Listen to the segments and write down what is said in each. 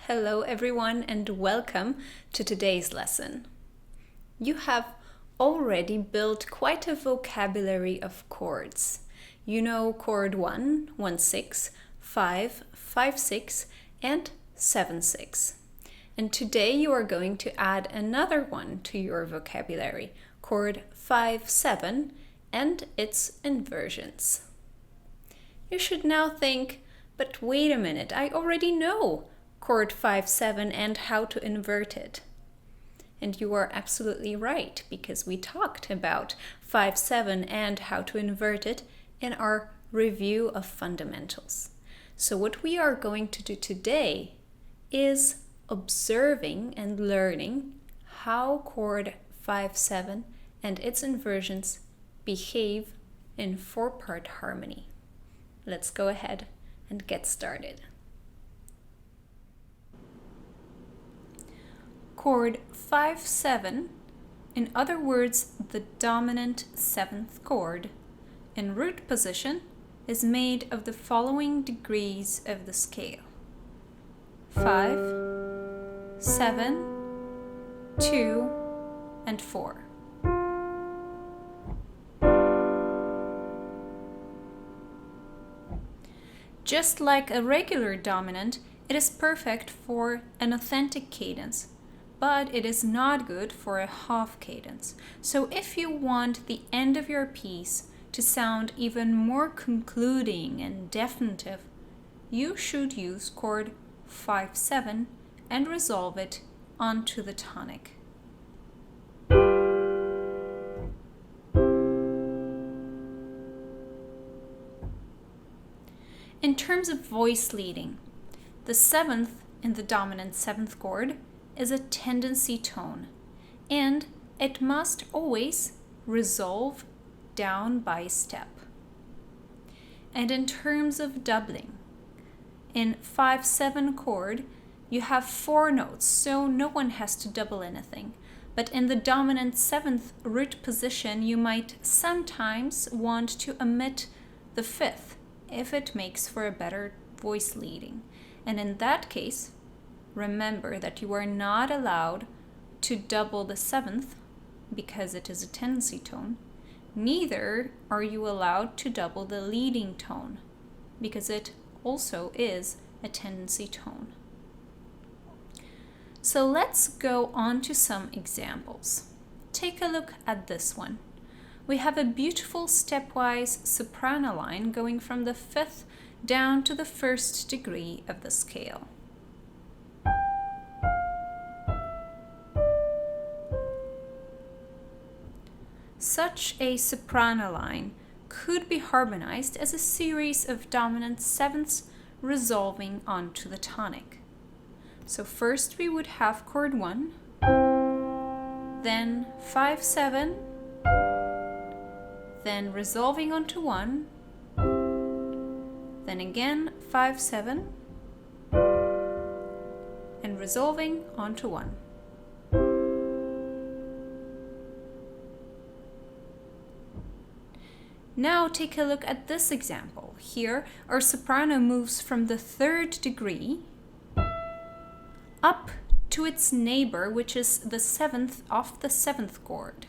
Hello everyone and welcome to today's lesson. You have already built quite a vocabulary of chords. You know chord 1, 1-6, 5, 5-6 and 7-6. And today you are going to add another one to your vocabulary, chord 5-7 and its inversions. You should now think, but wait a minute, I already know chord 5-7 and how to invert it. And you are absolutely right, because we talked about 5-7 and how to invert it in our review of fundamentals. So what we are going to do today is observing and learning how chord 5-7 and its inversions behave in 4-part harmony. Let's go ahead and get started. Chord 5-7, in other words, the dominant 7th chord, in root position is made of the following degrees of the scale: 5, 7, 2, and 4. Just like a regular dominant, it is perfect for an authentic cadence, but it is not good for a half cadence. So if you want the end of your piece to sound even more concluding and definitive, you should use chord 5-7 and resolve it onto the tonic. In terms of voice leading, the 7th in the dominant 7th chord is a tendency tone, and it must always resolve down by step. And in terms of doubling, in 5-7 chord, you have 4 notes, so no one has to double anything. But in the dominant 7th root position, you might sometimes want to omit the 5th if it makes for a better voice leading. And in that case, remember that you are not allowed to double the 7th because it is a tendency tone. Neither are you allowed to double the leading tone because it also is a tendency tone. So let's go on to some examples. Take a look at this one. We have a beautiful stepwise soprano line going from the 5th down to the 1st degree of the scale. Such a soprano line could be harmonized as a series of dominant 7ths resolving onto the tonic. So first we would have chord 1, then 5-7, then resolving onto 1, then again 5-7, and resolving onto 1. Now take a look at this example. Here, our soprano moves from the 3rd degree up to its neighbor, which is the 7th of the 7th chord.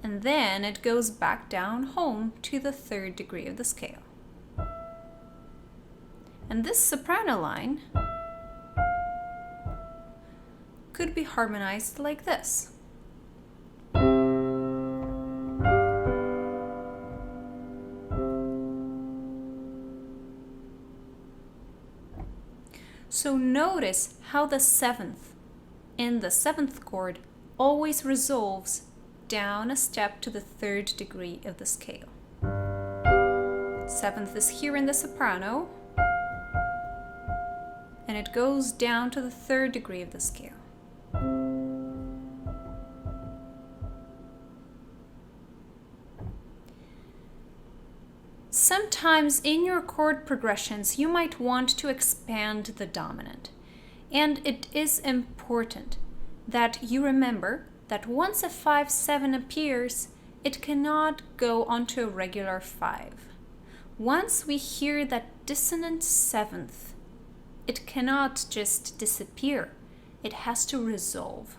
And then it goes back down home to the 3rd degree of the scale. And this soprano line could be harmonized like this. So notice how the 7th in the 7th chord always resolves down a step to the 3rd degree of the scale. 7th is here in the soprano, and it goes down to the 3rd degree of the scale. Sometimes in your chord progressions, you might want to expand the dominant. And it is important that you remember that once a 5-7 appears, it cannot go onto a regular 5. Once we hear that dissonant 7th it cannot just disappear. It has to resolve.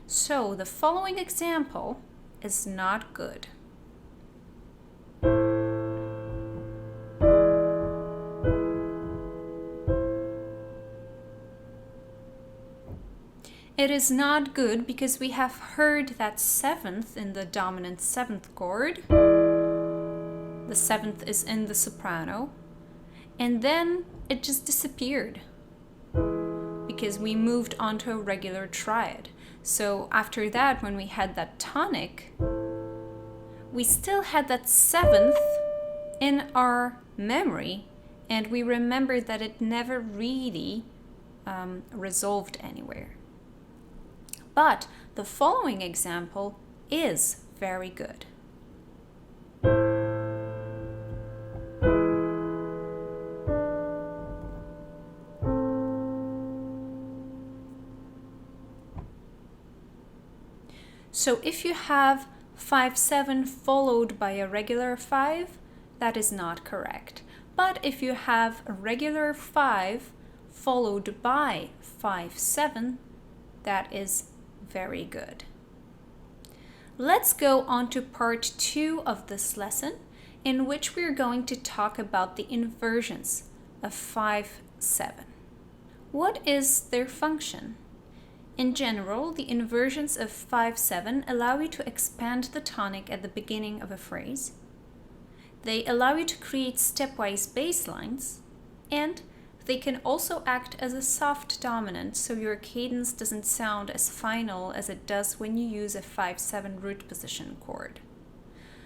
So the following example is not good. It is not good because we have heard that seventh in the dominant seventh chord. The seventh is in the soprano. And then it just disappeared because we moved on to a regular triad. So after that, when we had that tonic, we still had that seventh in our memory, and we remembered that it never really resolved anywhere. But the following example is very good. So if you have 5-7 followed by a regular 5, that is not correct. But if you have a regular 5 followed by 5-7, that is very good. Let's go on to part 2 of this lesson, in which we're going to talk about the inversions of 5-7. What is their function? In general, the inversions of 5-7 allow you to expand the tonic at the beginning of a phrase. They allow you to create stepwise bass lines, and they can also act as a soft dominant, so your cadence doesn't sound as final as it does when you use a 5-7 root position chord.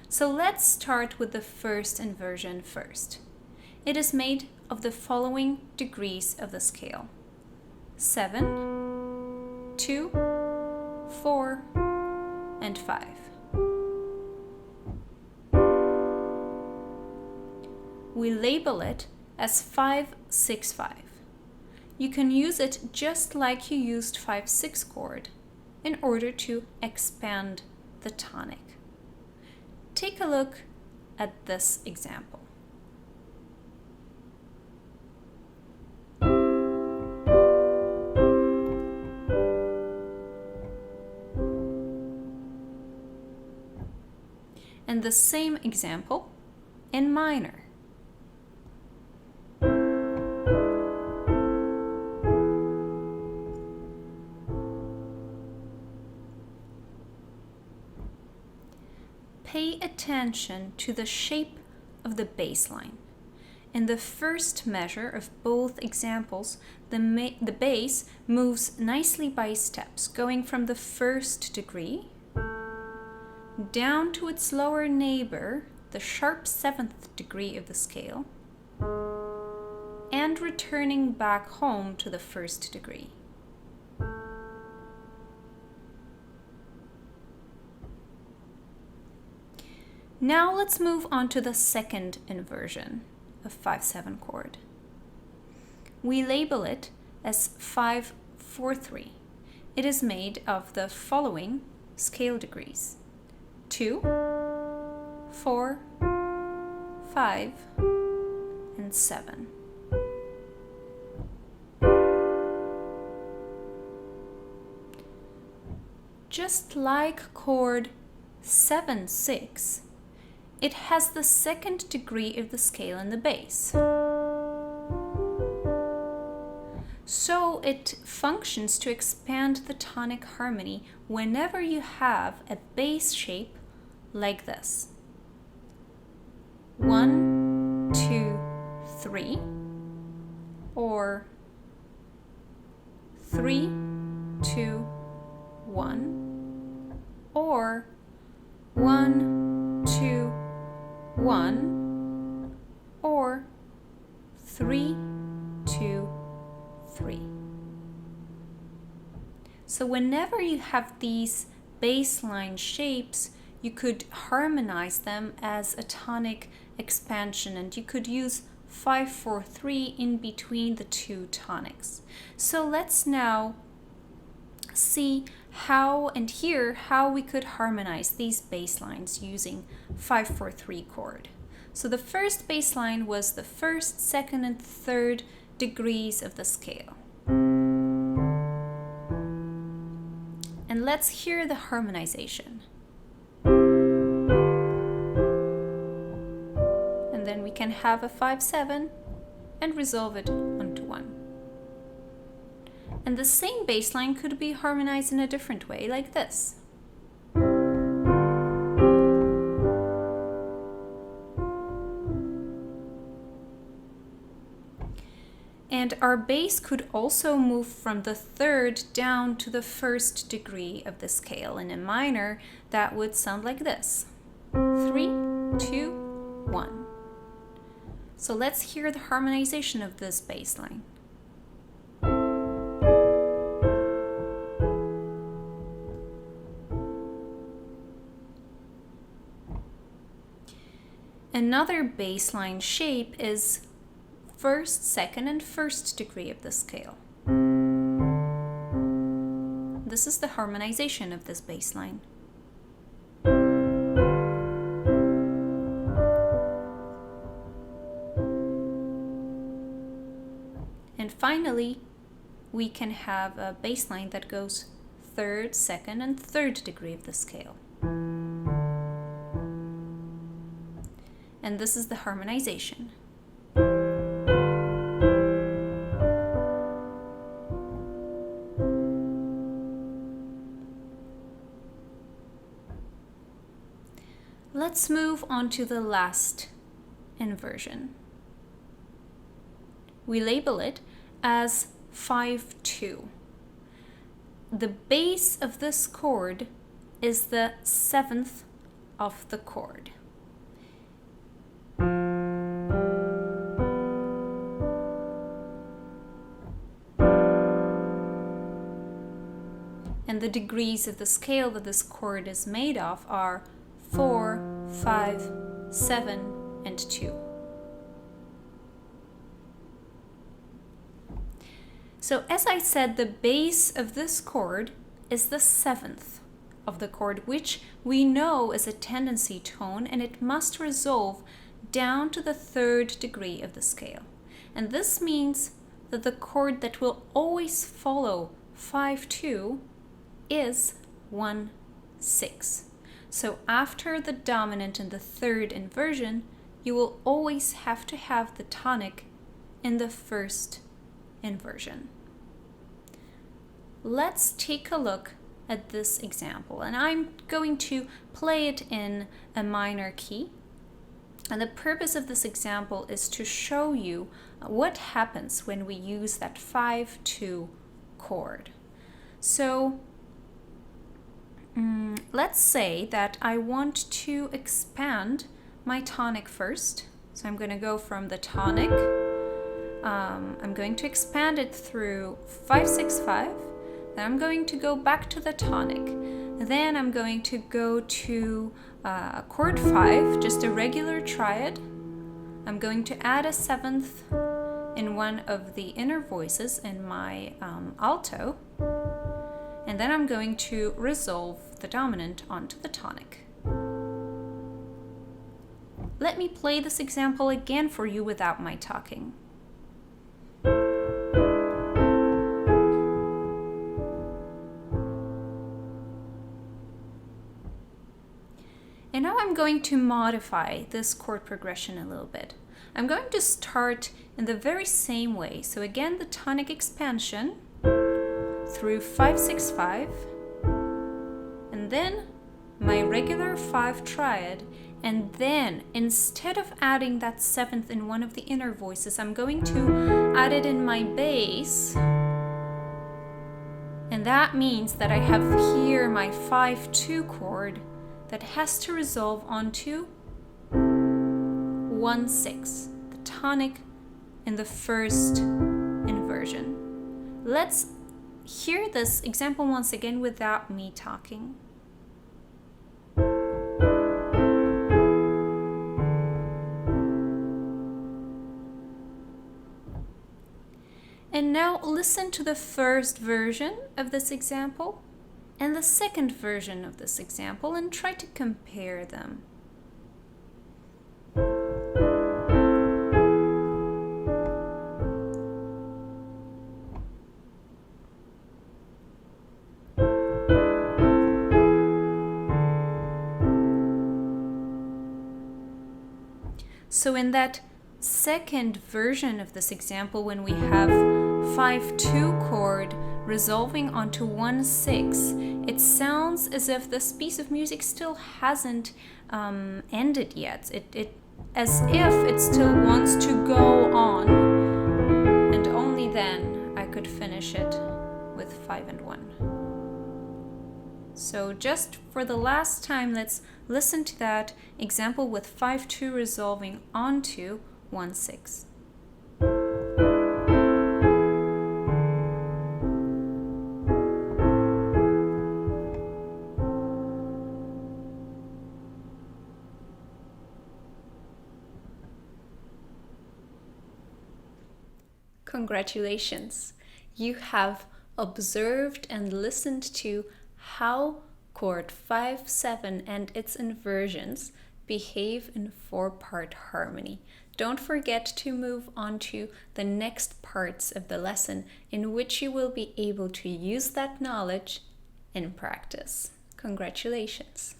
So let's start with the first inversion first. It is made of the following degrees of the scale: 7, 2, 4, and 5. We label it as 5-6-5. You can use it just like you used 5-6 chord in order to expand the tonic. Take a look at this example. And the same example in minor. Pay attention to the shape of the bass line. In the first measure of both examples, the bass moves nicely by steps, going from the first degree down to its lower neighbor, the sharp 7th degree of the scale, and returning back home to the first degree. Now let's move on to the second inversion of 5-7 chord. We label it as 5-4-3. It is made of the following scale degrees: 2, 4, 5, and 7. Just like chord 7-6, it has the second degree of the scale in the bass. So it functions to expand the tonic harmony whenever you have a bass shape like this: 1, 2, 3, or 3, 2, 1, or 1, 2, 1, or 3, 2, 3. So whenever you have these bassline shapes, you could harmonize them as a tonic expansion, and you could use 5-4-3 in between the two tonics. So let's now see how and hear how we could harmonize these bass lines using 5-4-3 chord. So the first bass line was the first, second, and third degrees of the scale. And let's hear the harmonization. And then we can have a 5/7 and resolve it onto 1. And the same bass line could be harmonized in a different way, like this. And our bass could also move from the 3rd down to the 1st degree of the scale. In a minor, that would sound like this. 3, 2, 1. So let's hear the harmonization of this bass line. Another bass line shape is 1st, 2nd, and 1st degree of the scale. This is the harmonization of this bass line. And finally, we can have a bass line that goes 3rd, 2nd, and 3rd degree of the scale. And this is the harmonization. Let's move on to the last inversion. We label it as 5/2. The base of this chord is the 7th of the chord. And the degrees of the scale that this chord is made of are 4, 5, 7, and 2. So as I said, the base of this chord is the 7th of the chord, which we know is a tendency tone, and it must resolve down to the 3rd degree of the scale. And this means that the chord that will always follow 5/2 is 1/6. So after the dominant in the 3rd inversion, you will always have to have the tonic in the 1st inversion. Let's take a look at this example, and I'm going to play it in a minor key. And the purpose of this example is to show you what happens when we use that 5/2 chord. So let's say that I want to expand my tonic first. So I'm going to go from the tonic. I'm going to expand it through 5/6/5. Then I'm going to go back to the tonic. Then I'm going to go to chord 5, just a regular triad. I'm going to add a 7th in one of the inner voices in my alto. And then I'm going to resolve the dominant onto the tonic. Let me play this example again for you without my talking. And now I'm going to modify this chord progression a little bit. I'm going to start in the very same way. So again, the tonic expansion through 5/6/5, and then my regular 5 triad, and then instead of adding that 7th in one of the inner voices, I'm going to add it in my bass, and that means that I have here my 5/2 chord that has to resolve onto 1/6, the tonic in the 1st inversion. Let's hear this example once again without me talking. And now listen to the first version of this example and the second version of this example and try to compare them. So in that second version of this example, when we have 5-2 chord resolving onto 1-6, it sounds as if this piece of music still hasn't ended yet. It as if it still wants to go on, and only then I could finish it with 5 and 1. So just for the last time, let's listen to that example with 5-2 resolving onto 1-6. Congratulations! You have observed and listened to how chord 5-7 and its inversions behave in 4-part harmony. Don't forget to move on to the next parts of the lesson in which you will be able to use that knowledge in practice. Congratulations!